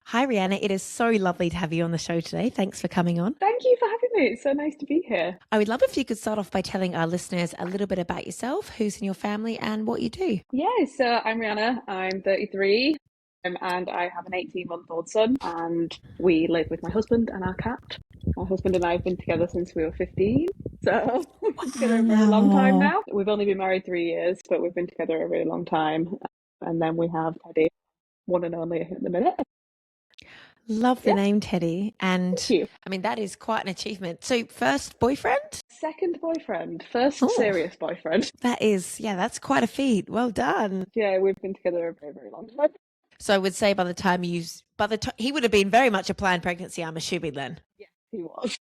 Hi, Rhianna. It is so lovely to have you on the show today. Thanks for coming on. Thank you for having me. It's so nice to be here. I would love if you could start off by telling our listeners a little bit about yourself, who's in your family, and what you do. Yeah, so I'm Rhianna. I'm 33, and I have an 18-month-old son, and we live with my husband and our cat. My husband and I have been together since we were 15, so we've been together a very long time now. We've only been married 3 years, but we've been together a really long time. And then we have Teddy, one and only at the minute. Love the name Teddy. And Thank you. I mean, that is quite an achievement. So first boyfriend? Second boyfriend, first serious boyfriend. That is, that's quite a feat. Well done. Yeah, we've been together a very, very long time. So I would say by the time he would have been very much a planned pregnancy, I'm assuming then. Yeah, he was.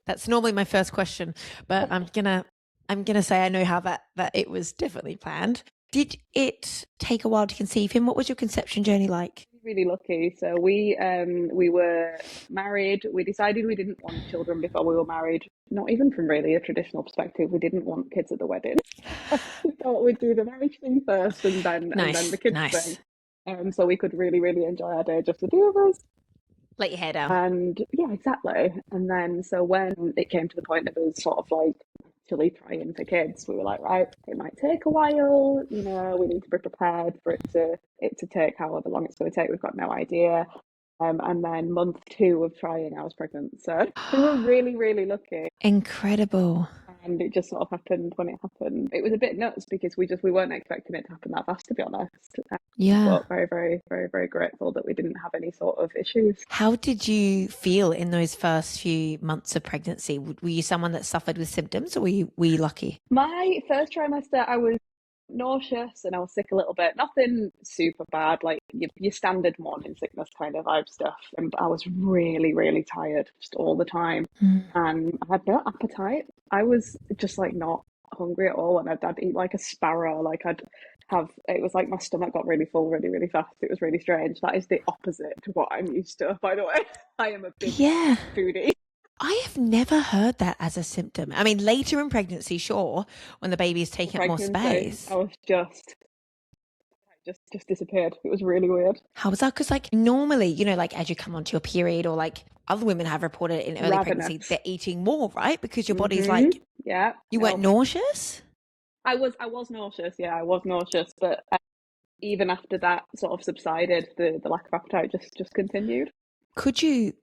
That's normally my first question, but I'm gonna say I know how that it was definitely planned. Did it take a while to conceive him? What was your conception journey like? Really lucky. So we were married. We decided we didn't want children before we were married. Not even from really a traditional perspective. We didn't want kids at the wedding. We thought we'd do the marriage thing first and then the kids thing. So we could really, really enjoy our day, just the two of us. Let your hair down. And yeah, exactly. And then so when it came to the point of us sort of like actually trying for kids, we were like, right, it might take a while, we need to be prepared for it to take however long it's going to take. We've got no idea. And then month 2 of trying, I was pregnant. So we were really, really lucky. Incredible. And it just sort of happened when it happened. It was a bit nuts because we weren't expecting it to happen that fast, to be honest. Yeah. But very, very, very, very grateful that we didn't have any sort of issues. How did you feel in those first few months of pregnancy? Were you someone that suffered with symptoms, or were you lucky? My first trimester, I was nauseous and I was sick a little bit. Nothing super bad, like your standard morning sickness kind of vibe stuff. And I was really, really tired just all the time. And I had no appetite. I was just like not hungry at all, and I'd eat like a sparrow. Like it was like my stomach got really full really, really fast. It was really strange. That is the opposite to what I'm used to, by the way. I am a big foodie. I have never heard that as a symptom. I mean, later in pregnancy, sure, when the baby is taking up more space. I was just disappeared. It was really weird. How was that? Because like normally, like as you come onto your period, or like other women have reported in early pregnancy, they're eating more, right? Because your body's like, you weren't nauseous? I was nauseous. Yeah, I was nauseous. But even after that sort of subsided, the lack of appetite just continued. Could you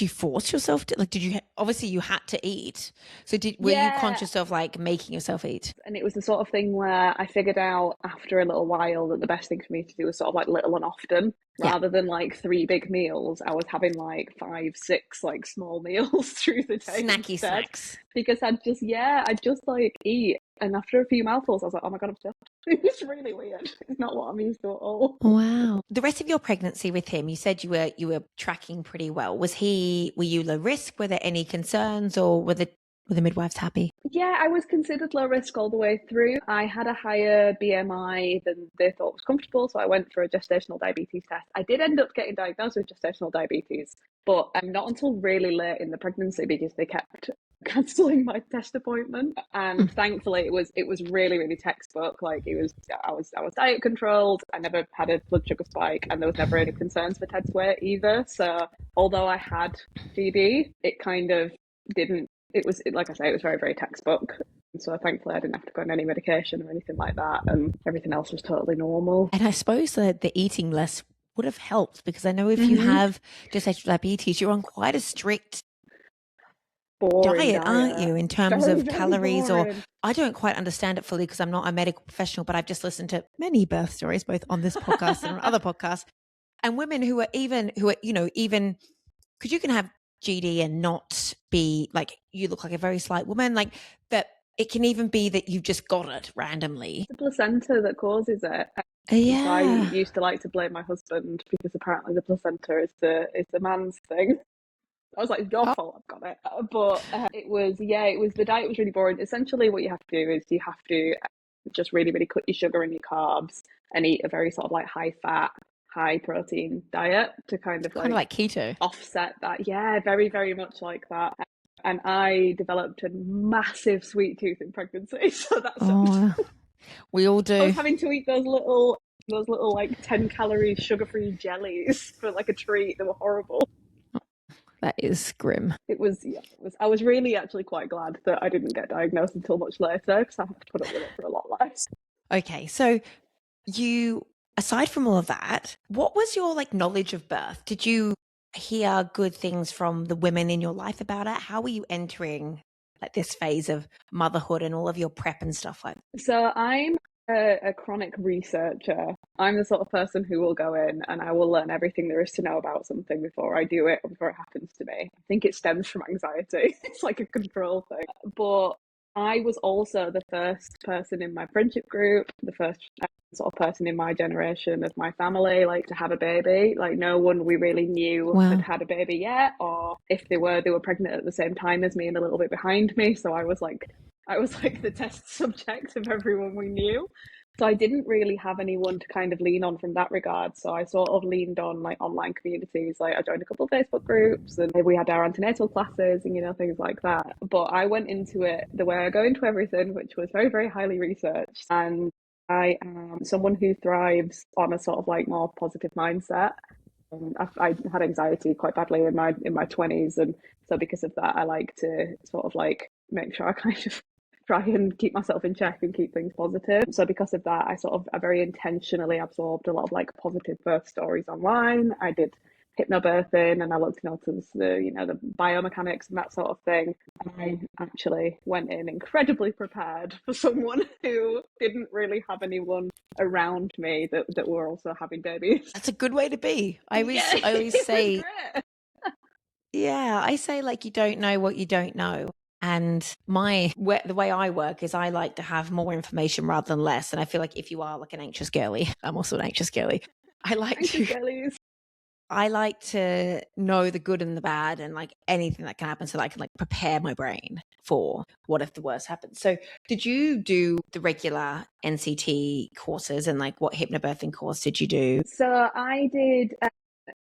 force yourself to, like, obviously you had to eat. So were you conscious of like making yourself eat? And it was the sort of thing where I figured out after a little while that the best thing for me to do was sort of like little and often, rather than like 3 big meals. I was having like 5, 6 like small meals through the day. Snacky snacks. Because I'd just like eat. And after a few mouthfuls, I was like, oh my God, I'm stuffed. It's really weird. It's not what I'm used to at all. Wow. The rest of your pregnancy with him, you said you were tracking pretty well. Were you low risk? Were there any concerns, or were the midwives happy? Yeah, I was considered low risk all the way through. I had a higher BMI than they thought was comfortable, so I went for a gestational diabetes test. I did end up getting diagnosed with gestational diabetes, but not until really late in the pregnancy, because they kept cancelling my test appointment. And thankfully it was really, really textbook. Like I was diet controlled. I never had a blood sugar spike, and there was never any concerns for Ted's weight either. So although I had GD, it kind of didn't. It was, like I say, it was very, very textbook. So thankfully I didn't have to go on any medication or anything like that, and everything else was totally normal. And I suppose that the eating less would have helped, because I know if you have gestational diabetes, you're on quite a strict diet, aren't you, in terms of calories? Or I don't quite understand it fully because I'm not a medical professional, but I've just listened to many birth stories, both on this podcast and on other podcasts, and women who are even because you can have GD and not be like, you look like a very slight woman, like that. It can even be that you've just got it randomly. It's the placenta that causes it. Yeah. I used to like to blame my husband, because apparently the placenta is the man's thing. I was like, it's your fault, I've got it. But the diet was really boring. Essentially what you have to do is you have to just really, really cut your sugar and your carbs and eat a very sort of like high fat, high protein diet to kind of like keto, offset that. Yeah, very, very much like that. And I developed a massive sweet tooth in pregnancy. So that's we all do. I was having to eat those little those little like 10-calorie sugar-free jellies for like a treat. They were horrible. That is grim. It was. I was really actually quite glad that I didn't get diagnosed until much later, because I had to put up with it for a lot less. Okay, so you, aside from all of that, what was your like knowledge of birth? Did you hear good things from the women in your life about it? How were you entering like this phase of motherhood and all of your prep and stuff like that? So I'm a chronic researcher. I'm the sort of person who will go in and I will learn everything there is to know about something before I do it or before it happens to me. I think it stems from anxiety. It's like a control thing. But I was also the first person in my friendship group, the first sort of person in my generation of my family, like to have a baby. Like no one we really knew had a baby yet, or if they were pregnant at the same time as me and a little bit behind me. So I was like the test subject of everyone we knew. So I didn't really have anyone to kind of lean on from that regard. So I sort of leaned on like online communities. Like I joined a couple of Facebook groups and we had our antenatal classes and, you know, things like that. But I went into it the way I go into everything, which was very, very highly researched. And I am someone who thrives on a sort of like more positive mindset. I had anxiety quite badly in my 20s, and so because of that, I like to sort of like make sure I kind of try and keep myself in check and keep things positive. So because of that, I very intentionally absorbed a lot of like positive birth stories online. I did hypnobirthing and I looked into the biomechanics and that sort of thing. I actually went in incredibly prepared for someone who didn't really have anyone around me that were also having babies. That's a good way to be. I always say, yeah, I say like you don't know what you don't know. And the way I work is I like to have more information rather than less. And I feel like if you are like an anxious girly, I'm also an anxious girly. I like to know the good and the bad and like anything that can happen so that I can like prepare my brain for what if the worst happens. So did you do the regular NCT courses and like what hypnobirthing course did you do? So I did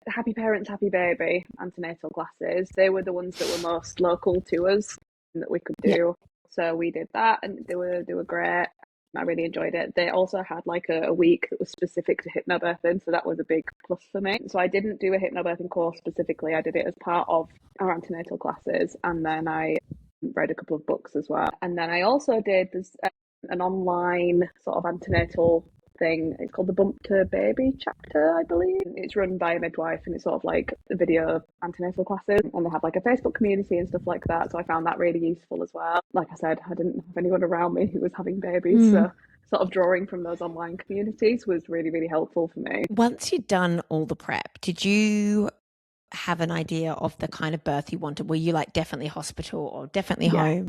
Happy Parents, Happy Baby antenatal classes. They were the ones that were most local to us that we could do. Yeah. So we did that and they were great. I really enjoyed it. They also had like a week that was specific to hypnobirthing, so that was a big plus for me. So I didn't do a hypnobirthing course specifically. I did it as part of our antenatal classes, and then I read a couple of books as well. And then I also did an online sort of antenatal thing. It's called the Bump to Baby chapter, I believe. It's run by a midwife and it's sort of like a video antenatal classes, and they have like a Facebook community and stuff like that. So I found that really useful as well. Like I said, I didn't have anyone around me who was having babies, so sort of drawing from those online communities was really, really helpful for me. Once you'd done all the prep, did you have an idea of the kind of birth you wanted? Were you like definitely hospital or definitely home?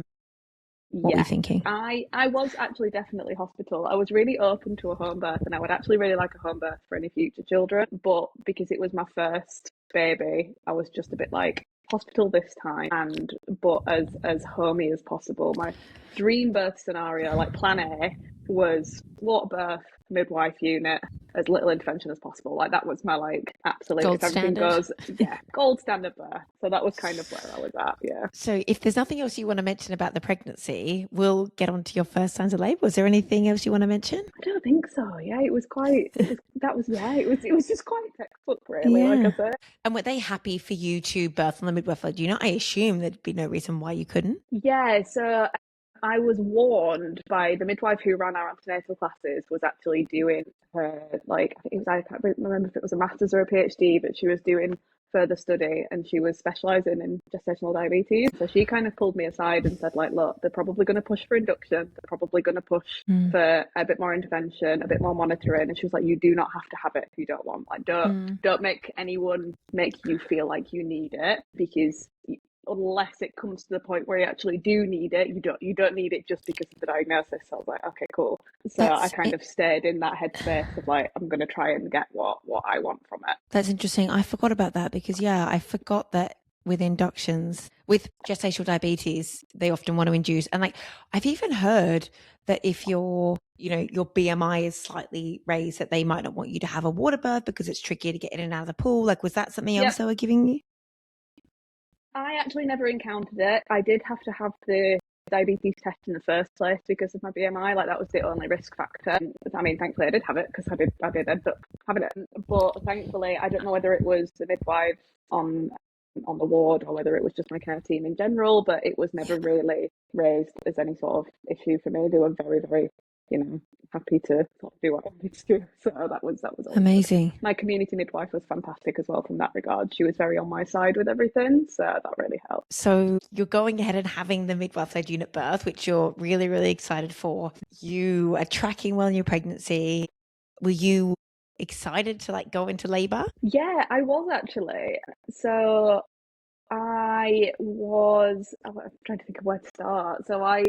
What were you thinking? I was actually definitely hospital. I was really open to a home birth and I would actually really like a home birth for any future children. But because it was my first baby, I was just a bit like hospital this time, but as homey as possible. My dream birth scenario, like plan A, was water birth, midwife unit, as little intervention as possible. Like that was my like absolute gold standard. Gold standard birth. So that was kind of where I was at. Yeah. So if there's nothing else you want to mention about the pregnancy, we'll get on to your first signs of labour. Was there anything else you want to mention? I don't think so. Yeah, it was just quite textbook, really. Yeah. Like I said. And were they happy for you to birth on the midwife? Do you know? I assume there'd be no reason why you couldn't. Yeah. So I was warned by the midwife who ran our antenatal classes, was actually doing her, like, I can't remember if it was a master's or a PhD, but she was doing further study and she was specialising in gestational diabetes. So she kind of pulled me aside and said, like, look, they're probably going to push for induction. They're probably going to push for a bit more intervention, a bit more monitoring. And she was like, you do not have to have it if you don't want. Like, don't make anyone make you feel like you need it, because unless it comes to the point where you actually do need it, you don't need it just because of the diagnosis. So I was like, okay, cool. So I kind of stayed in that headspace of like, I'm going to try and get what I want from it. That's interesting. I forgot about that because I forgot that with inductions, with gestational diabetes, they often want to induce. And like, I've even heard that if your BMI is slightly raised, that they might not want you to have a water birth because it's trickier to get in and out of the pool. Like, was that something else they were giving you? I actually never encountered it. I did have to have the diabetes test in the first place because of my BMI. Like that was the only risk factor. I mean, thankfully I did have it because I did end up having it. But thankfully, I don't know whether it was the midwife on the ward or whether it was just my care team in general, but it was never really raised as any sort of issue for me. They were very, very, happy to sort of do what I wanted to do. So that was amazing. Good. My community midwife was fantastic as well from that regard. She was very on my side with everything, so that really helped. So you're going ahead and having the midwife-led unit birth, which you're really, really excited for. You are tracking well in your pregnancy. Were you excited to go into labor? Yeah, I was actually. So I'm trying to think of where to start. So I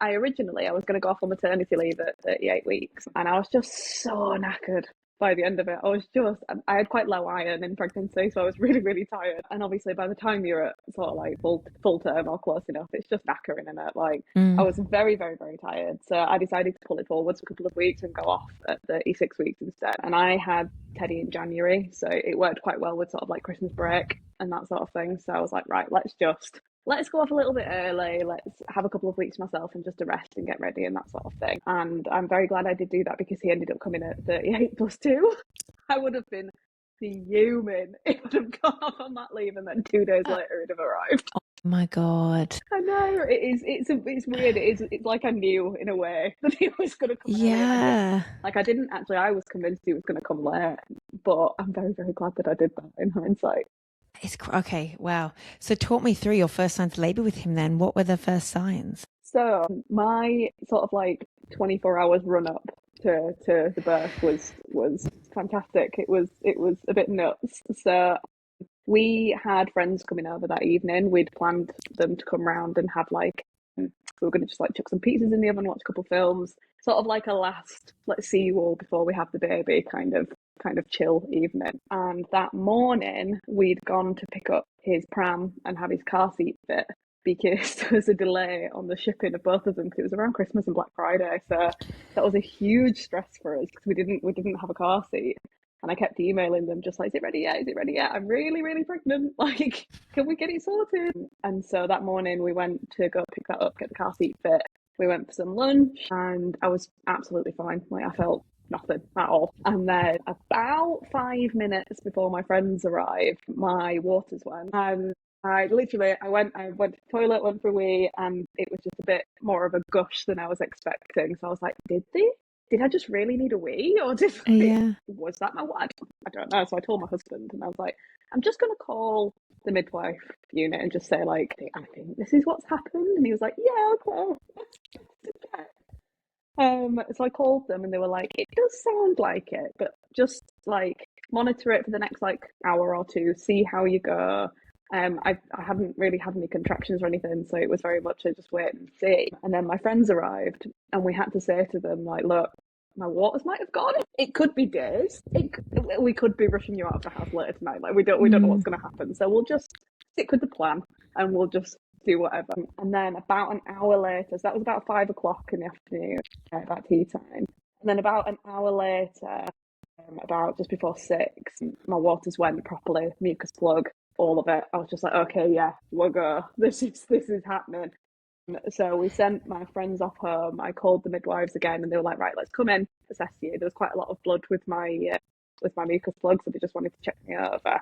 originally was going to go off on maternity leave at 38 weeks, and I was just so knackered by the end of it. I had quite low iron in pregnancy, so I was really, really tired. And obviously by the time you're at sort of like full term or close enough, it's just knackering in it. I was very, very, very tired. So I decided to pull it forwards a couple of weeks and go off at 36 weeks instead. And I had Teddy in January, so it worked quite well with sort of like Christmas break and that sort of thing. So I was like, right, let's go off a little bit early. Let's have a couple of weeks myself and just a rest and get ready and that sort of thing. And I'm very glad I did do that because he ended up coming at 38 plus 2. I would have been fuming if I'd have gone off on that leave and then 2 days later it'd have arrived. Oh my God. I know, it's weird. It's like I knew in a way that he was going to come early. Yeah. I was convinced he was going to come late, but I'm very, very glad that I did that in hindsight. Okay, wow. So talk me through your first signs of labour with him then. What were the first signs? So my sort of like 24 hours run up to the birth was fantastic. It was a bit nuts. So we had friends coming over that evening. We'd planned them to come round and have we were going to just chuck some pizzas in the oven, watch a couple of films, sort of like a last let's see you all before we have the baby kind of chill evening. And that morning we'd gone to pick up his pram and have his car seat fit because there was a delay on the shipping of both of them because it was around Christmas and Black Friday. So that was a huge stress for us because we didn't have a car seat. And I kept emailing them just like, is it ready yet? Is it ready yet? I'm really, really pregnant. Can we get it sorted? And so that morning we went to go pick that up, get the car seat fit. We went for some lunch and I was absolutely fine. I felt nothing at all. And then about 5 minutes before my friends arrived, my waters went. And I went to the toilet, went for a wee, and it was just a bit more of a gush than I was expecting. So I was like, did I just really need a wee, or was that my what? I don't know. So I told my husband, and I was like, I'm just going to call the midwife unit and just say I think this is what's happened. And he was like, yeah, okay. So I called them, and they were like, it does sound like it, but just monitor it for the next hour or two, see how you go. I haven't really had any contractions or anything, so it was very much a just wait and see. And then my friends arrived, and we had to say to them, look, my waters might have gone. It could be days. We could be rushing you out of the house later tonight. We don't know what's going to happen. So we'll just stick with the plan, and we'll just do whatever. And then about an hour later, so that was about 5 o'clock in the afternoon, about tea time. And then about an hour later, about just before 6, my waters went properly, mucus plug, all of it. I was just like, okay, yeah, we'll go. This is happening. So we sent my friends off home. I called the midwives again, and they were like, right, let's come in, assess you. There was quite a lot of blood with my mucus plug, so they just wanted to check me over.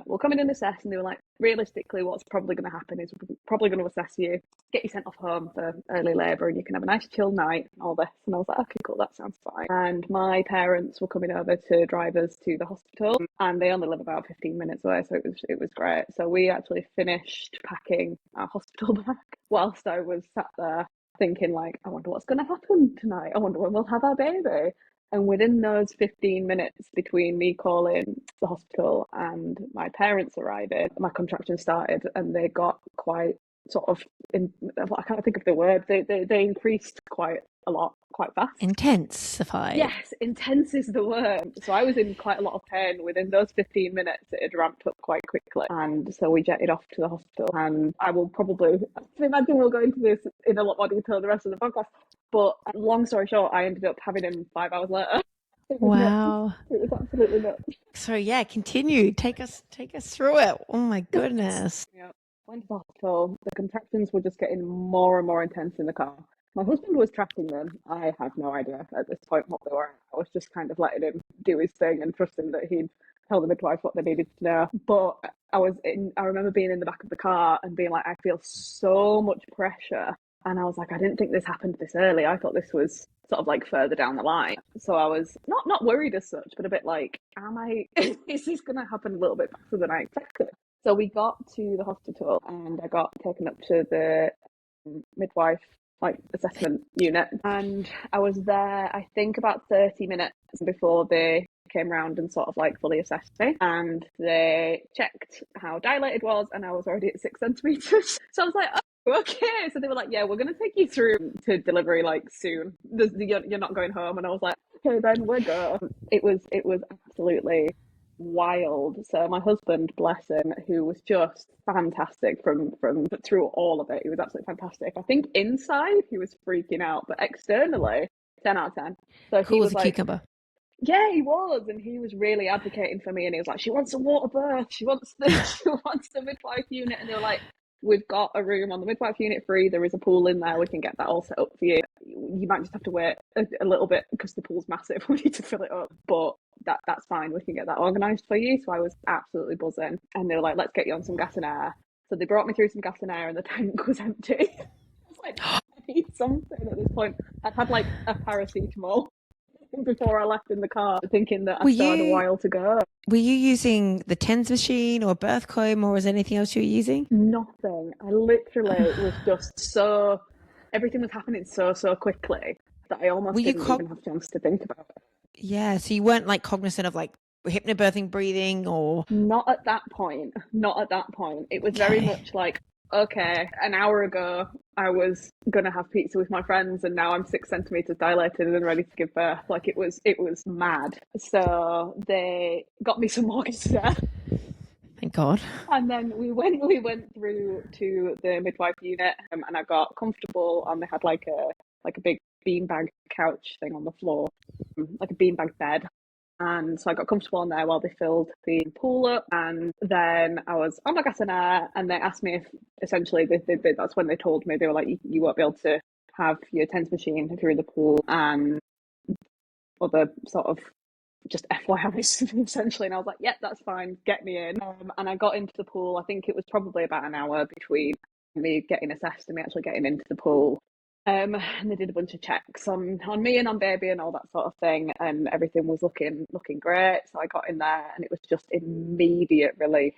We'll come in and assess, and they were like, realistically, what's probably going to happen is we're probably going to assess you, get you sent off home for early labour, and you can have a nice chill night and all this. And I was like, okay, cool, that sounds fine. And my parents were coming over to drive us to the hospital, and they only live about 15 minutes away, so it was great. So we actually finished packing our hospital bag whilst I was sat there thinking I wonder what's going to happen tonight. I wonder when we'll have our baby. And within those 15 minutes between me calling the hospital and my parents arriving, my contractions started, and they got quite sort of, I can't think of the word, they increased quite a lot, quite fast. Intensified. Yes, intense is the word. So I was in quite a lot of pain. Within those 15 minutes, it had ramped up quite quickly. And so we jetted off to the hospital. And I imagine we'll go into this in a lot more detail in the rest of the podcast. But long story short, I ended up having him 5 hours later. Wow. Nuts. It was absolutely nuts. So yeah, continue. Take us through it. Oh my goodness. Yeah. Went to the hospital. The contractions were just getting more and more intense in the car. My husband was tracking them. I had no idea at this point what they were. I was just kind of letting him do his thing and trusting that he'd tell the midwife what they needed to know. But I remember being in the back of the car and being like, I feel so much pressure. And I was like, I didn't think this happened this early. I thought this was sort of like further down the line. So I was not worried as such, but a bit like, is this going to happen a little bit faster than I expected? So we got to the hospital and I got taken up to the midwife assessment unit, and I was there I think about 30 minutes before they came round and sort of like fully assessed me, and they checked how dilated was, and I was already at 6 centimetres. So I was like, oh, okay. So they were like, yeah, we're going to take you through to delivery like soon. You're not going home. And I was like, okay, then we're go. It was absolutely wild. So my husband, bless him, who was just fantastic from through all of it, he was absolutely fantastic. I think inside he was freaking out, but externally 10 out of 10. So cool he was as a like, cucumber. yeah, he was, and he was really advocating for me, and he was like, she wants a water birth, she wants the midwife unit. And they were like, we've got a room on the midwife unit free, there is a pool in there, we can get that all set up for you. You might just have to wait a little bit because the pool's massive, we need to fill it up, but that's fine, we can get that organised for you. So I was absolutely buzzing, and they were like, let's get you on some gas and air. So they brought me through some gas and air, and the tank was empty. I was like, I need something at this point. I'd had like a paracetamol before I left in the car, thinking that I still had a while to go. Were you using the TENS machine or a birth comb, or was there anything else you were using? Nothing. I literally was just everything was happening so quickly that I almost didn't even have a chance to think about it. Yeah, so you weren't like cognizant of like hypnobirthing breathing or... Not at that point. It was very much like, okay, an hour ago I was gonna have pizza with my friends, and now I'm 6 centimetres dilated and ready to give birth. Like it was mad. So they got me some more there. Thank God. And then we went through to the midwife unit, and I got comfortable, and they had like a big beanbag couch thing on the floor, like a beanbag bed. And so I got comfortable on there while they filled the pool up. And then I was on my gas and air, and they asked me if essentially that's when they told me, they were like, you won't be able to have your TENS machine if you're in the pool, and other sort of just FYI essentially. And I was like, yeah, that's fine, get me in. And I got into the pool. I think it was probably about an hour between me getting assessed and me actually getting into the pool. And they did a bunch of checks on me and on baby and all that sort of thing, and everything was looking great. So I got in there, and it was just immediate relief,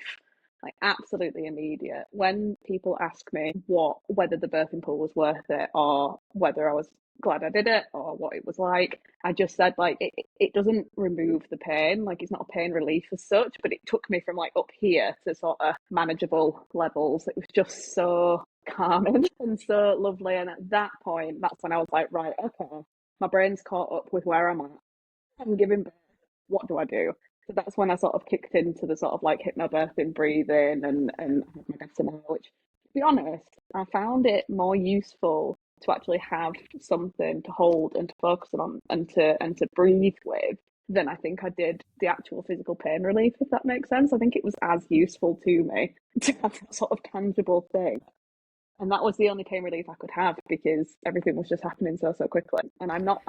like absolutely immediate. When people ask me whether the birthing pool was worth it, or whether I was glad I did it, or what it was like, I just said like it doesn't remove the pain, like it's not a pain relief as such, but it took me from like up here to sort of manageable levels. It was just so calming and so lovely. And at that point, that's when I was like, right, okay, my brain's caught up with where I'm at. I'm giving birth. What do I do? So that's when I sort of kicked into the sort of like hypnobirthing breathing and my Gestational, which, to be honest, I found it more useful to actually have something to hold and to focus on and to breathe with than I think I did the actual physical pain relief, if that makes sense. I think it was as useful to me to have that sort of tangible thing. And that was the only pain relief I could have, because everything was just happening so quickly. And I'm not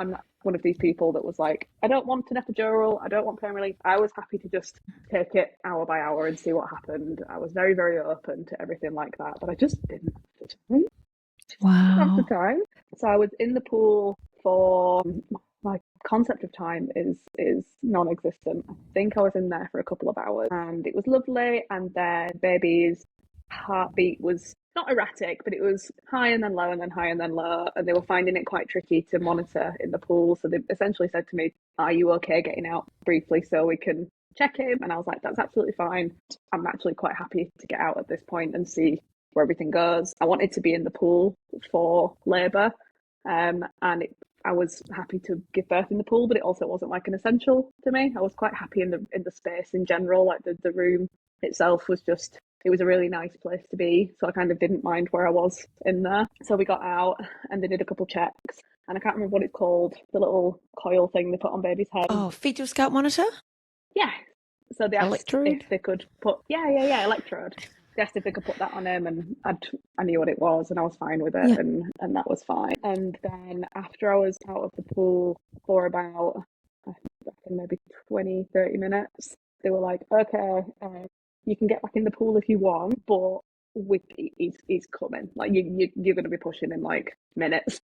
one of these people that was like, I don't want an epidural, I don't want pain relief. I was happy to just take it hour by hour and see what happened. I was very, very open to everything like that, but I just didn't have the time. Wow. At the time. So I was in the pool for, my concept of time is non-existent. I think I was in there for a couple of hours, and it was lovely. And then baby's heartbeat was not erratic, but it was high and then low and then high and then low, and they were finding it quite tricky to monitor in the pool. So they essentially said to me, are you okay getting out briefly so we can check him? And I was like, that's absolutely fine. I'm actually quite happy to get out at this point and see where everything goes. I wanted to be in the pool for labour, and I was happy to give birth in the pool, but it also wasn't like an essential to me. I was quite happy in the space in general. Like the room itself was just, it was a really nice place to be, so I kind of didn't mind where I was in there. So we got out, and they did a couple checks, and I can't remember what it's called, the little coil thing they put on baby's head. Oh, fetal scalp monitor? Yeah. So they asked electrode? if they could put, yeah, electrode. They asked if they could put that on him, and I knew what it was, and I was fine with it, Yeah. and that was fine. And then after I was out of the pool for about, I reckon maybe 20, 30 minutes, they were like, okay, you can get back in the pool if you want, but he's coming. Like you're going to be pushing in like minutes.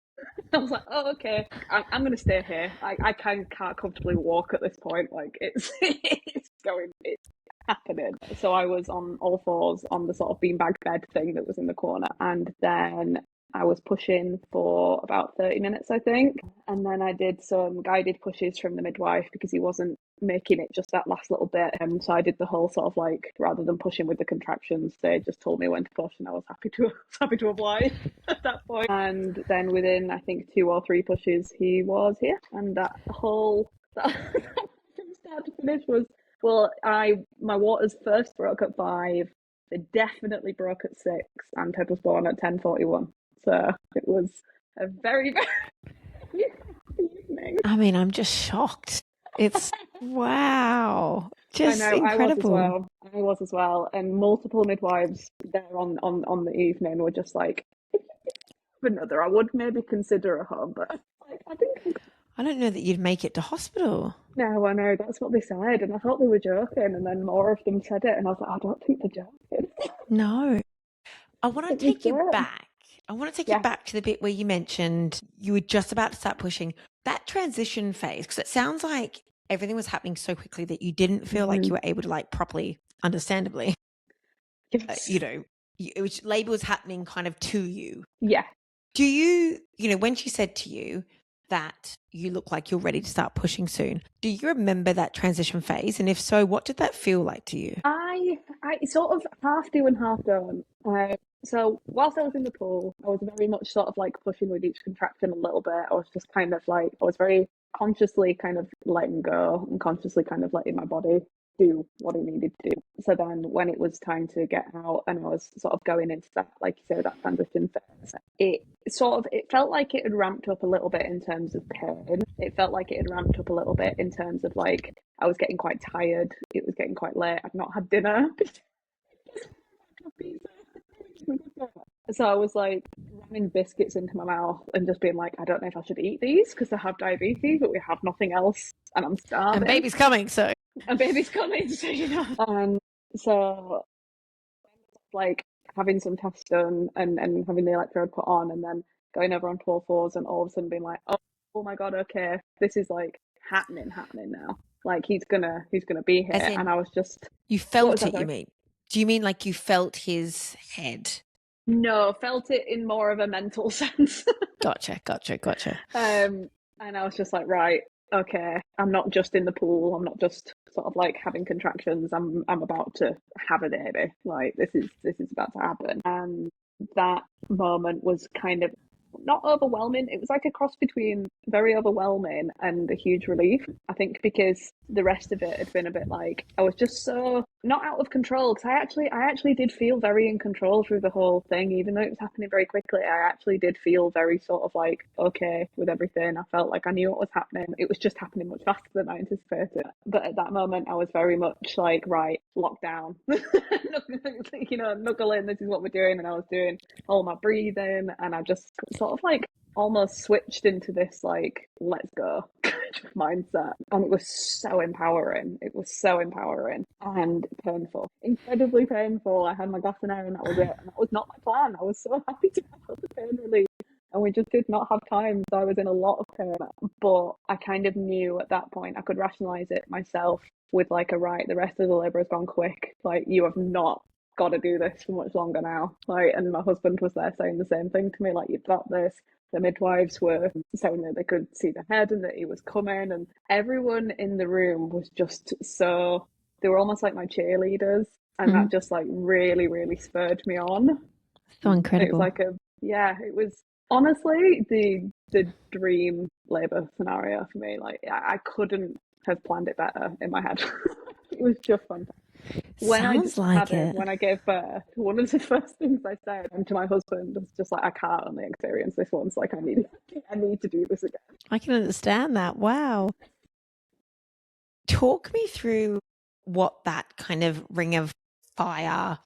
I was like, oh, okay, I'm going to stay here. I can't comfortably walk at this point. Like it's it's happening. So I was on all fours on the sort of beanbag bed thing that was in the corner, and then I was pushing for about 30 minutes, I think. And then I did some guided pushes from the midwife because he wasn't making it just that last little bit. So I did the whole sort of like, rather than pushing with the contractions, they just told me when to push, and I was happy to oblige at that point. And then within, I think, 2 or 3 pushes, he was here. And that whole from start to finish was, well, my waters first broke at 5. They definitely broke at 6, and Ted was born at 10:41. So it was a very, very evening. I mean, I'm just shocked. It's wow, just I know, incredible. I was as well, and multiple midwives there on the evening were just like, another, I would maybe consider a home, but like, I don't know that you'd make it to hospital. no, I know, that's what they said, and I thought they were joking, and then more of them said it, and I was like, I don't think they're joking. No. I want to take you back. I want to take you Yeah. back to the bit where you mentioned you were just about to start pushing. That transition phase, because it sounds like everything was happening so quickly that you didn't feel like you were able to like properly, understandably, Yes. labor was happening kind of to you. Yeah. Do you when she said to you that you look like you're ready to start pushing soon, do you remember that transition phase? And if so, what did that feel like to you? I sort of half do and half don't. So whilst I was in the pool, I was very much sort of like pushing with each contraction a little bit. I was just kind of like, I was very consciously kind of letting go and consciously kind of letting my body do what it needed to do. So then when it was time to get out and I was sort of going into that, like you said, that transition phase, it felt like it had ramped up a little bit in terms of pain. It felt like it had ramped up a little bit in terms of like, I was getting quite tired. It was getting quite late. I'd not had dinner. So I was like ramming biscuits into my mouth and just being like, I don't know if I should eat these because I have diabetes, but we have nothing else and I'm starving. And baby's coming, so. And baby's coming, so you know. And so like having some tests done and having the electrode put on and then going over on 4/4s and all of a sudden being like, oh my God, okay, this is like happening now. Like he's gonna be here. And I was just, you felt it, you mean? Do you mean like you felt his head? No, felt it in more of a mental sense. Gotcha. And I was just like, right, okay, I'm not just in the pool. I'm not just sort of like having contractions. I'm about to have a baby. Like this is about to happen. And that moment was kind of not overwhelming. It was like a cross between very overwhelming and a huge relief. I think because the rest of it had been a bit like I was just so not out of control. Because I actually did feel very in control through the whole thing, even though it was happening very quickly. I actually did feel very sort of like okay with everything. I felt like I knew what was happening. It was just happening much faster than I anticipated. But at that moment, I was very much like, right, lockdown, knuckle in. This is what we're doing, and I was doing all my breathing, and I just sort of like almost switched into this like let's go kind of mindset, and it was so empowering. It was so empowering and painful, incredibly painful. I had my gas and air and that was it, and that was not my plan. I was so happy to have the pain relief and we just did not have time, so I was in a lot of pain. But I kind of knew at that point I could rationalize it myself with like a right, the rest of the labour has gone quick, like you have not got to do this for much longer now. Like, and my husband was there saying the same thing to me, like you've got this. The midwives were saying that they could see the head and that he was coming, and everyone in the room was just so, they were almost like my cheerleaders, and that just like really, really spurred me on. So incredible. It was like it was honestly the dream labour scenario for me. Like I couldn't have planned it better in my head. It was just fantastic. When I gave birth, one of the first things I said to my husband was just like, I can't only experience this once. Like I need to do this again. I can understand that. Wow. Talk me through what that kind of ring of fire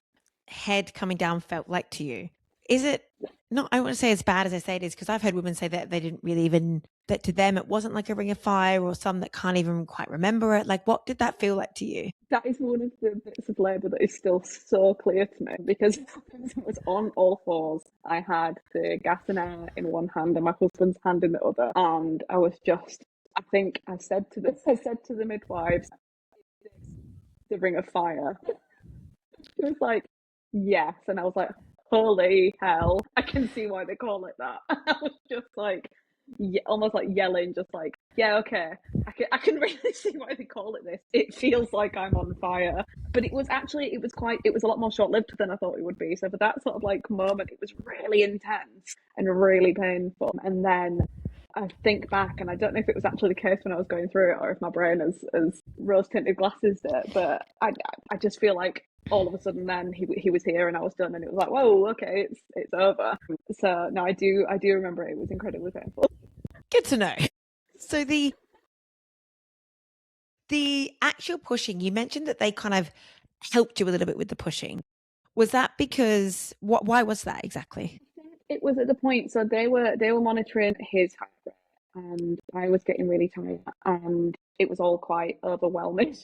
head coming down felt like to you? Is it not, I want to say as bad as I say it is, because I've heard women say that they didn't really even, that to them it wasn't like a ring of fire, or some that can't even quite remember it. Like, what did that feel like to you? That is one of the bits of labour that is still so clear to me, because I was on all fours. I had the gas and air in one hand and my husband's hand in the other, and I was just, I think I said to the midwives, the ring of fire. She was like, yes, and I was like, holy hell, I can see why they call it that. I was just like, almost like yelling, just like, yeah, okay, I can really see why they call it this. It feels like I'm on fire. But it was a lot more short-lived than I thought it would be. So for that sort of like moment, it was really intense and really painful. And then I think back, and I don't know if it was actually the case when I was going through it, or if my brain has rose-tinted glasses it, but I just feel like all of a sudden then he was here and I was done, and it was like, whoa, okay, it's over. So no, I do remember it. It was incredibly painful. Good to know. So the actual pushing, you mentioned that they kind of helped you a little bit with the pushing. Was that because why was that exactly? It was at the point, so they were monitoring his heart rate, and I was getting really tired, and it was all quite overwhelming.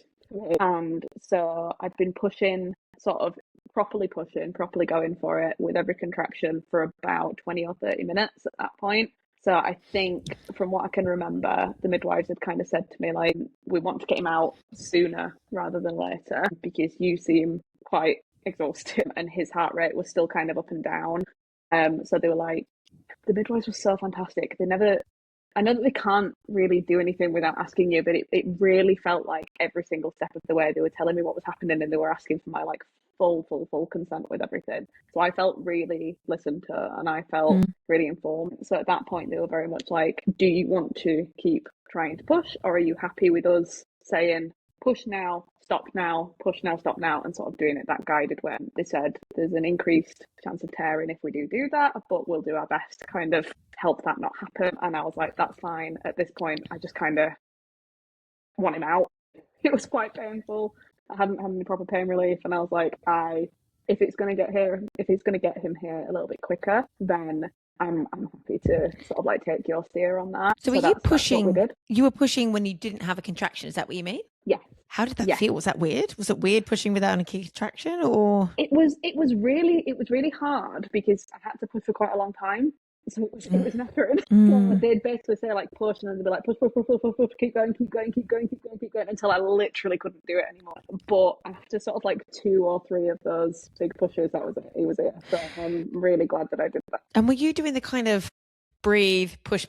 And so I'd been pushing, sort of properly going for it with every contraction for about 20 or 30 minutes at that point. So I think from what I can remember, the midwives had kind of said to me, like, we want to get him out sooner rather than later, because you seem quite exhausted and his heart rate was still kind of up and down. So they were like, the midwives were so fantastic. I know that they can't really do anything without asking you, but it really felt like every single step of the way they were telling me what was happening, and they were asking for my like full consent with everything. So I felt really listened to, and I felt really informed. So at that point, they were very much like, do you want to keep trying to push, or are you happy with us saying, push now, stop now, push now, stop now, and sort of doing it that guided way? They said there's an increased chance of tearing if we do that, but we'll do our best to kind of help that not happen. And I was like, that's fine. At this point, I just kind of want him out. It was quite painful. I hadn't had any proper pain relief, and I was like, if it's going to get him here a little bit quicker, then I'm happy to sort of like take your steer on that. So were you pushing? You were pushing when you didn't have a contraction. Is that what you mean? Yeah. How did that feel? Was that weird? Was it weird pushing without a contraction, or? It was really hard, because I had to push for quite a long time. So it was never. So they'd basically say like push, and then they'd be like push, keep going until I literally couldn't do it anymore. But after sort of like 2 or 3 of those big pushes, that was it. It was it. So I'm really glad that I did that. And were you doing the kind of breathe, push,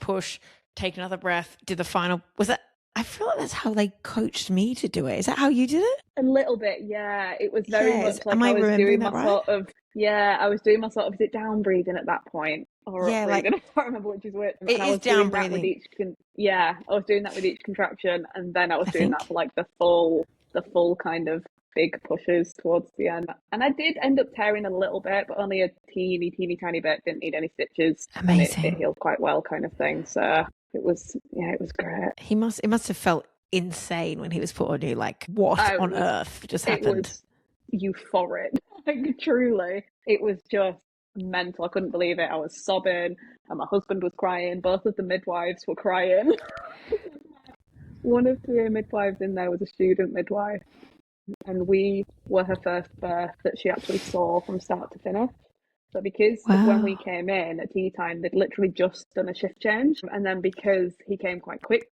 take another breath, do the final? Was that? I feel like that's how they coached me to do it. Is that how you did it? A little bit, yeah. It was very much like I was doing my sort of, I was doing my sort of, is it down breathing at that point? Or yeah, breathing? I can't remember which is which. It is down breathing. I was doing that with each contraction, and then I was doing that for like the full kind of big pushes towards the end. And I did end up tearing a little bit, but only a teeny tiny bit. Didn't need any stitches. Amazing. And it healed quite well, kind of thing. So it was great. It must have felt insane when he was put on you. Like, what on earth just happened? It was euphoric. Like, truly, it was just mental. I couldn't believe it. I was sobbing, and my husband was crying. Both of the midwives were crying. One of the midwives in there was a student midwife, and we were her first birth that she actually saw from start to finish. So because when we came in at tea time, they'd literally just done a shift change, and then because he came quite quick,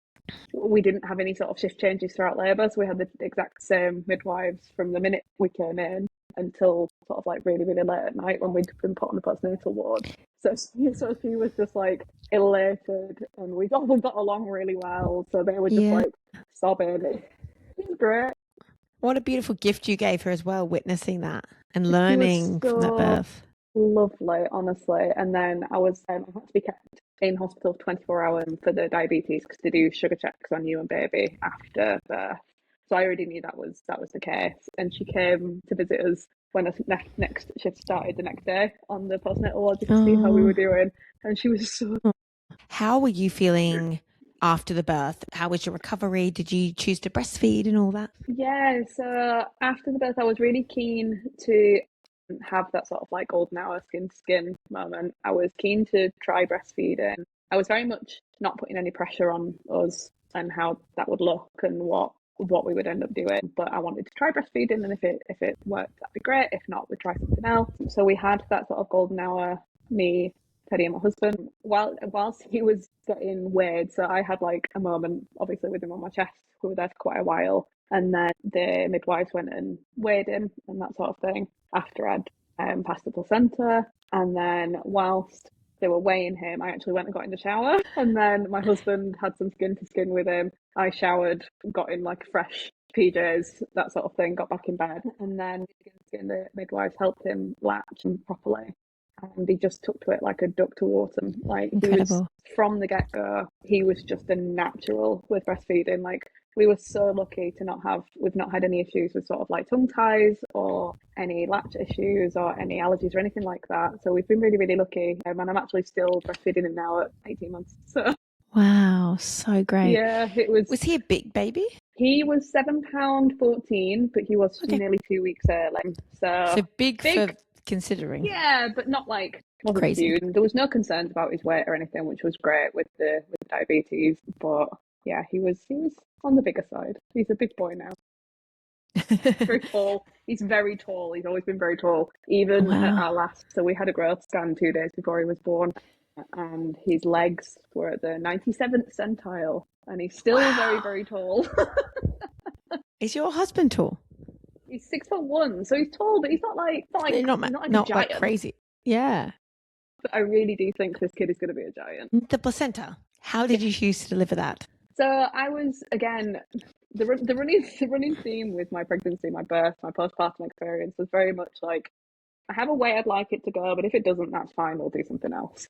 we didn't have any sort of shift changes throughout labour. So we had the exact same midwives from the minute we came in until sort of like really late at night when we'd been put on the postnatal ward. So she was just like elated, and we all got along really well. So they were just like sobbing. It was great. What a beautiful gift you gave her as well, witnessing that and learning from that birth. Lovely, honestly. And then I had to be kept in hospital for 24 hours for the diabetes, because they do sugar checks on you and baby after birth. So I already knew that was the case. And she came to visit us when the next shift started the next day on the postnatal ward, just to see how we were doing. And she was so... How were you feeling after the birth? How was your recovery? Did you choose to breastfeed and all that? Yeah, so after the birth, I was really keen to have that sort of like golden hour skin to skin moment. I was keen to try breastfeeding. I was very much not putting any pressure on us and how that would look and what we would end up doing, but I wanted to try breastfeeding, and if it worked, that'd be great. If not, we'd try something else. So we had that sort of golden hour, me, Teddy, and my husband, whilst he was getting weighed. So I had like a moment, obviously, with him on my chest. We were there for quite a while, and then the midwives went and weighed him and that sort of thing after I'd passed the placenta. And then whilst they were weighing him, I actually went and got in the shower, and then my husband had some skin to skin with him. I showered, got in like fresh PJs, that sort of thing, got back in bed, and then the midwives helped him latch properly, and he just took to it like a duck to water. Like, incredible. He was, from the get-go, he was just a natural with breastfeeding. Like, we were so lucky to we've not had any issues with sort of like tongue ties or any latch issues or any allergies or anything like that. So we've been really, really lucky. And I'm actually still breastfeeding him now at 18 months. So wow, so great. Yeah, it was. Was he a big baby? He was £7.14, but he was nearly 2 weeks early. So big for considering. Yeah, but not like wasn't crazy. huge. There was no concerns about his weight or anything, which was great with the diabetes. But yeah, he was on the bigger side. He's a big boy now. Very tall. He's very tall. He's always been very tall. Even at our last, so we had a growth scan 2 days before he was born, and his legs were at the 97th centile, and he's still very, very tall. Is your husband tall? He's 6'1", so he's tall, but he's not like crazy. Yeah. But I really do think this kid is going to be a giant. The placenta. How did you choose to deliver that? So I was, again, the running theme with my pregnancy, my birth, my postpartum experience was very much like, I have a way I'd like it to go, but if it doesn't, that's fine. We'll do something else.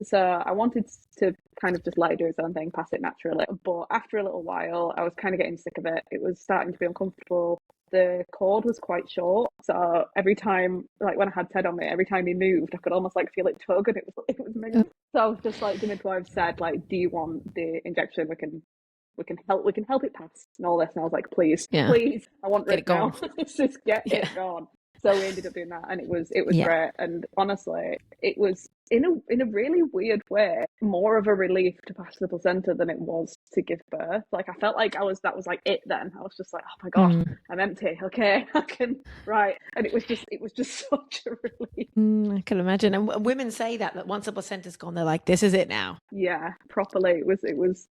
So I wanted to kind of just let it do its own thing, pass it naturally. But after a little while, I was kind of getting sick of it. It was starting to be uncomfortable. The cord was quite short, so every time, like when I had Ted on me, every time he moved, I could almost like feel it tug, and it was amazing. So I was just like, the midwife said, like, do you want the injection? We can help it pass and all this. And I was like, please, I want it now. Let's just get it gone. So we ended up doing that, and it was great. And honestly, it was in a really weird way more of a relief to pass the placenta than it was to give birth. Like, I felt like that was like it then. I was just like, oh my god, I'm empty. Okay, I can and it was just such a relief. I can imagine. And women say that once the placenta's gone, they're like, this is it now. Yeah, properly. It was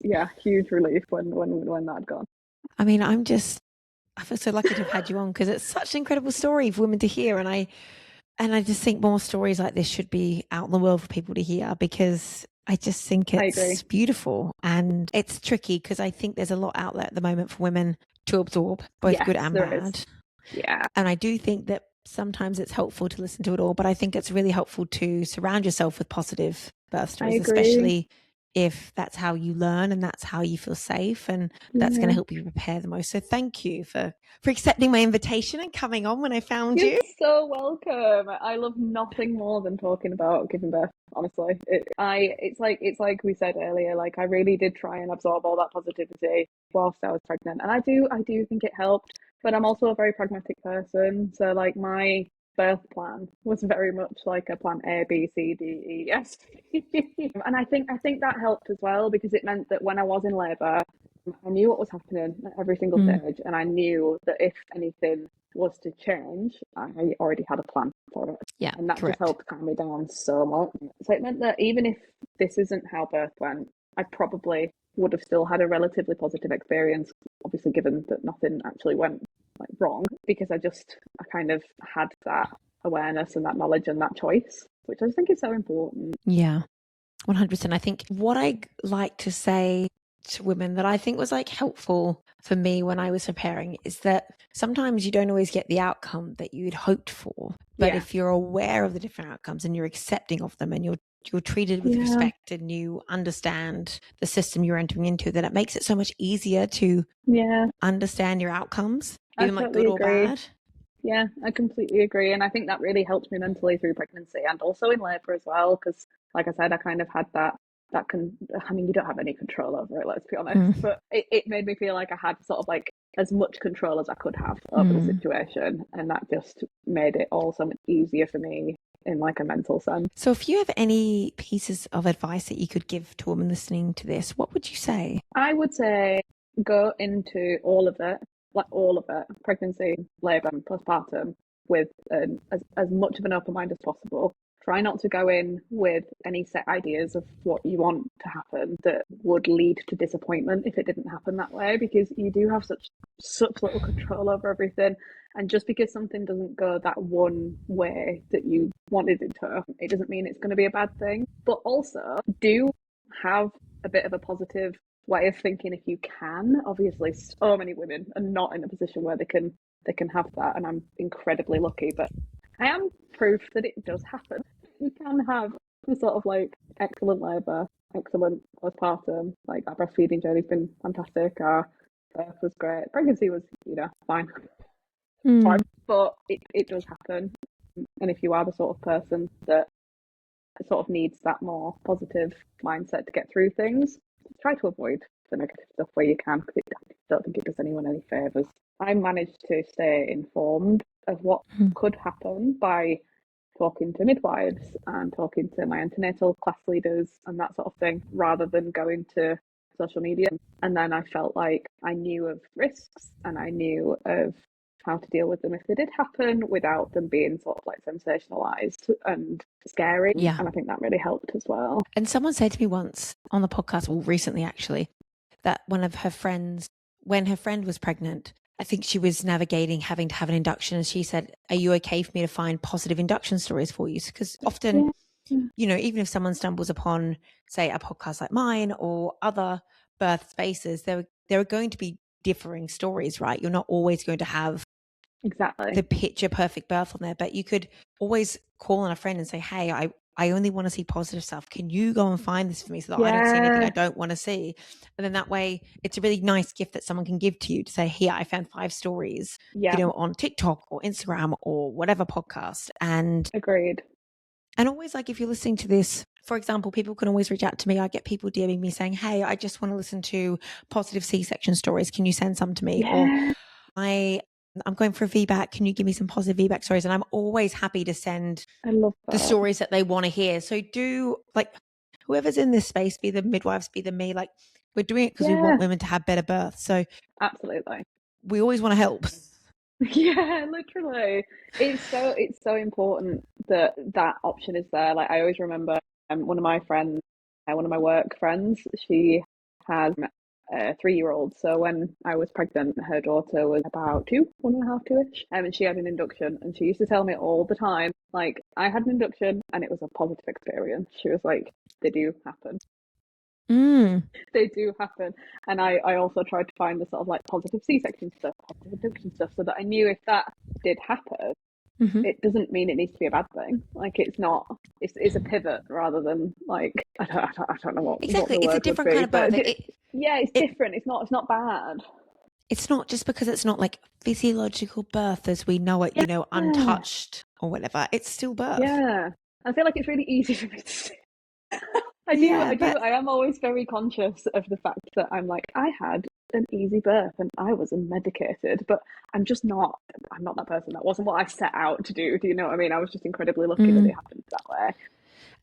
huge relief when that had gone. I mean, I feel so lucky to have had you on, because it's such an incredible story for women to hear. And I just think more stories like this should be out in the world for people to hear, because I just think it's beautiful. And it's tricky because I think there's a lot out there at the moment for women to absorb, both good and bad. Yeah. And I do think that sometimes it's helpful to listen to it all, but I think it's really helpful to surround yourself with positive birth stories, especially if that's how you learn and that's how you feel safe, and that's going to help you prepare the most. So thank you for accepting my invitation and coming on when I found you. You're so welcome. I love nothing more than talking about giving birth, honestly. It's like we said earlier, like I really did try and absorb all that positivity whilst I was pregnant, and I do think it helped, but I'm also a very pragmatic person. So like my birth plan was very much like a plan A, B, C, D, E, F. And I think that helped as well, because it meant that when I was in labour, I knew what was happening at every single stage, and I knew that if anything was to change, I already had a plan for it. Yeah, and that just helped calm me down so much. So it meant that even if this isn't how birth went, I probably would have still had a relatively positive experience, obviously given that nothing actually went like wrong, because I kind of had that awareness and that knowledge and that choice, which I think is so important. Yeah, 100%. I think what I like to say to women that I think was like helpful for me when I was preparing is that sometimes you don't always get the outcome that you'd hoped for, but if you're aware of the different outcomes and you're accepting of them and you're treated with respect and you understand the system you're entering into, then it makes it so much easier to understand your outcomes, even like good or bad. Yeah, I completely agree. And I think that really helped me mentally through pregnancy and also in labour as well, because like I said, I kind of had I mean, you don't have any control over it, let's be honest, but it made me feel like I had sort of like as much control as I could have over the situation, and that just made it all so much easier for me in like a mental sense. So if you have any pieces of advice that you could give to a woman listening to this, what would you say? I would say go into all of it, like all of it, pregnancy, labour, postpartum, with as much of an open mind as possible. Try not to go in with any set ideas of what you want to happen that would lead to disappointment if it didn't happen that way, because you do have such little control over everything. And just because something doesn't go that one way that you wanted it to, it doesn't mean it's going to be a bad thing. But also do have a bit of a positive way of thinking if you can. Obviously, so many women are not in a position where they can have that, and I'm incredibly lucky, but I am proof that it does happen. You can have the sort of like excellent labour, excellent postpartum, like our breastfeeding journey's been fantastic, our birth was great, pregnancy was, fine. Fine. But it does happen. And if you are the sort of person that sort of needs that more positive mindset to get through things, try to avoid the negative stuff where you can, because I don't think it does anyone any favours. I managed to stay informed of what could happen by talking to midwives and talking to my antenatal class leaders and that sort of thing, rather than going to social media. And then I felt like I knew of risks and I knew of how to deal with them if they did happen without them being sort of like sensationalized and scary. Yeah. And I think that really helped as well. And someone said to me once on the podcast, well, recently actually, that one of her friends, when her friend was pregnant, I think she was navigating having to have an induction, and she said, are you okay for me to find positive induction stories for you? Because often, even if someone stumbles upon, say, a podcast like mine or other birth spaces, there are going to be differing stories, right? You're not always going to have exactly the picture perfect birth on there, but you could always call on a friend and say, hey, I only want to see positive stuff. Can you go and find this for me so that I don't see anything I don't want to see? And then that way it's a really nice gift that someone can give to you to say, here, I found 5 stories, on TikTok or Instagram or whatever podcast. And agreed. And always, like, if you're listening to this, for example, people can always reach out to me. I get people DMing me saying, hey, I just want to listen to positive C-section stories. Can you send some to me? Yeah. Or I'm going for a VBAC. Can you give me some positive VBAC stories? And I'm always happy to send the stories that they want to hear. So do, like, whoever's in this space, be the midwives, be the me, like, we're doing it because we want women to have better births. So absolutely, we always want to help. Yeah, literally. It's so important that option is there. Like, I always remember one of my friends, one of my work friends, she has a 3-year-old. So when I was pregnant, her daughter was about 1.5, 2-ish, and she had an induction, and she used to tell me all the time, like, I had an induction and it was a positive experience. She was like, they do happen. They do happen. And I also tried to find the sort of like positive C-section stuff, positive induction stuff, so that I knew if that did happen, it doesn't mean it needs to be a bad thing. Like, it's not. It's a pivot rather than like I don't know what exactly. What the it's word a different would be, kind of birth. It's different. It's not bad. It's not just because it's not like physiological birth as we know it, untouched or whatever. It's still birth. Yeah, I feel like it's really easy for me to say. I am always very conscious of the fact that I'm like, I had an easy birth and I was unmedicated, but I'm not that person. That wasn't what I set out to do. Do you know what I mean? I was just incredibly lucky that it happened that way.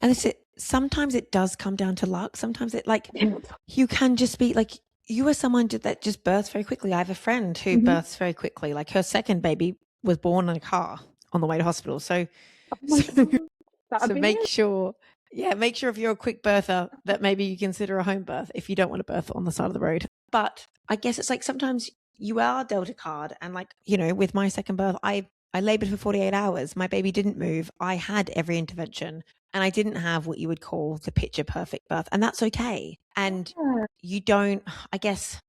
And sometimes it does come down to luck. Sometimes it, like, you can just be like, you are someone that just births very quickly. I have a friend who births very quickly. Like, her second baby was born in a car on the way to hospital. So make sure if you're a quick birther that maybe you consider a home birth if you don't want to birth on the side of the road. But I guess it's like sometimes you are dealt a card, and like, with my second birth, I labored for 48 hours. My baby didn't move. I had every intervention, and I didn't have what you would call the picture perfect birth, and that's okay. And you don't, I guess,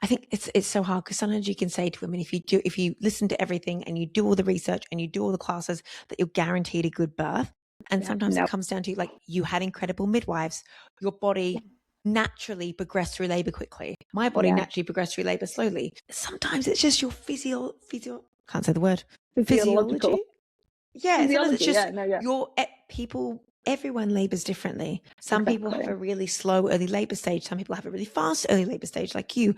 I think it's so hard because sometimes you can say to women, if you listen to everything and you do all the research and you do all the classes, that you're guaranteed a good birth. And sometimes it comes down to, like, you had incredible midwives. Your body naturally progressed through labor quickly. My body naturally progressed through labor slowly. Sometimes it's just your can't say the word. Physiology. Yeah, sometimes it's just your people. Everyone labors differently. Some people have a really slow early labor stage. Some people have a really fast early labor stage, like you.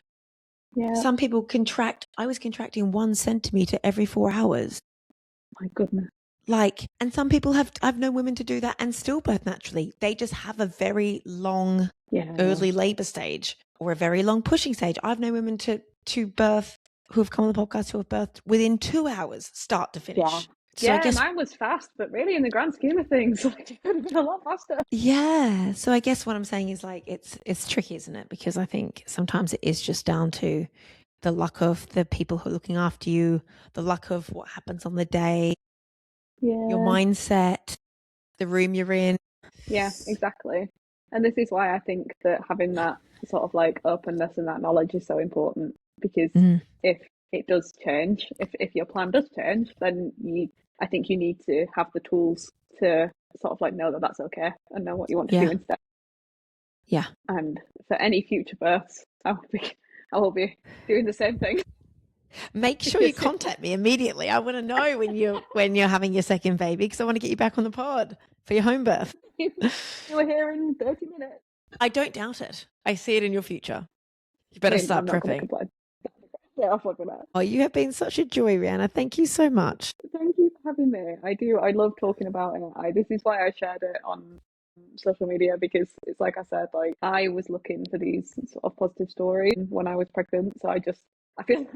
Yeah. Some people contract. I was contracting 1 centimetre every 4 hours. My goodness. And some people I've known women to do that and still birth naturally. They just have a very long early labour stage or a very long pushing stage. I've known women to birth who have come on the podcast who have birthed within 2 hours, start to finish. Yeah. So I guess mine was fast, but really in the grand scheme of things, like, it could have been a lot faster. Yeah. So I guess what I'm saying is like it's tricky, isn't it? Because I think sometimes it is just down to the luck of the people who are looking after you, the luck of what happens on the day, your mindset, the room you're in. Yeah, exactly. And this is why I think that having that sort of like openness and that knowledge is so important, because if it does change, if your plan does change, then I think you need to have the tools to sort of like know that that's okay and know what you want to do instead. Yeah. And for any future births, I will be doing the same thing. Make sure you contact me immediately. I want to know when you're having your second baby, because I want to get you back on the pod for your home birth. We're here in 30 minutes. I don't doubt it. I see it in your future. You better start prepping. Yeah, I'll fuck with that. Oh, you have been such a joy, Rhianna. Thank you so much. Thank you for having me. I love talking about it. This is why I shared it on social media, because it's like I said, like I was looking for these sort of positive stories when I was pregnant. So I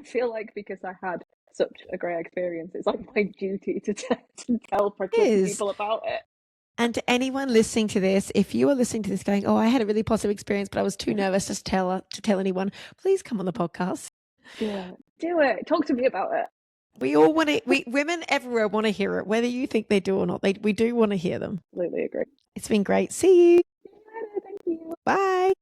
feel like because I had such a great experience, it's like my duty to tell pregnant people about it. And to anyone listening to this, if you are listening to this going, oh, I had a really positive experience, but I was too nervous to tell anyone, please come on the podcast. Do it. Talk to me about it. We all want to, women everywhere want to hear it, whether you think they do or not. We do want to hear them. Completely agree. It's been great. See you. Thank you. Bye.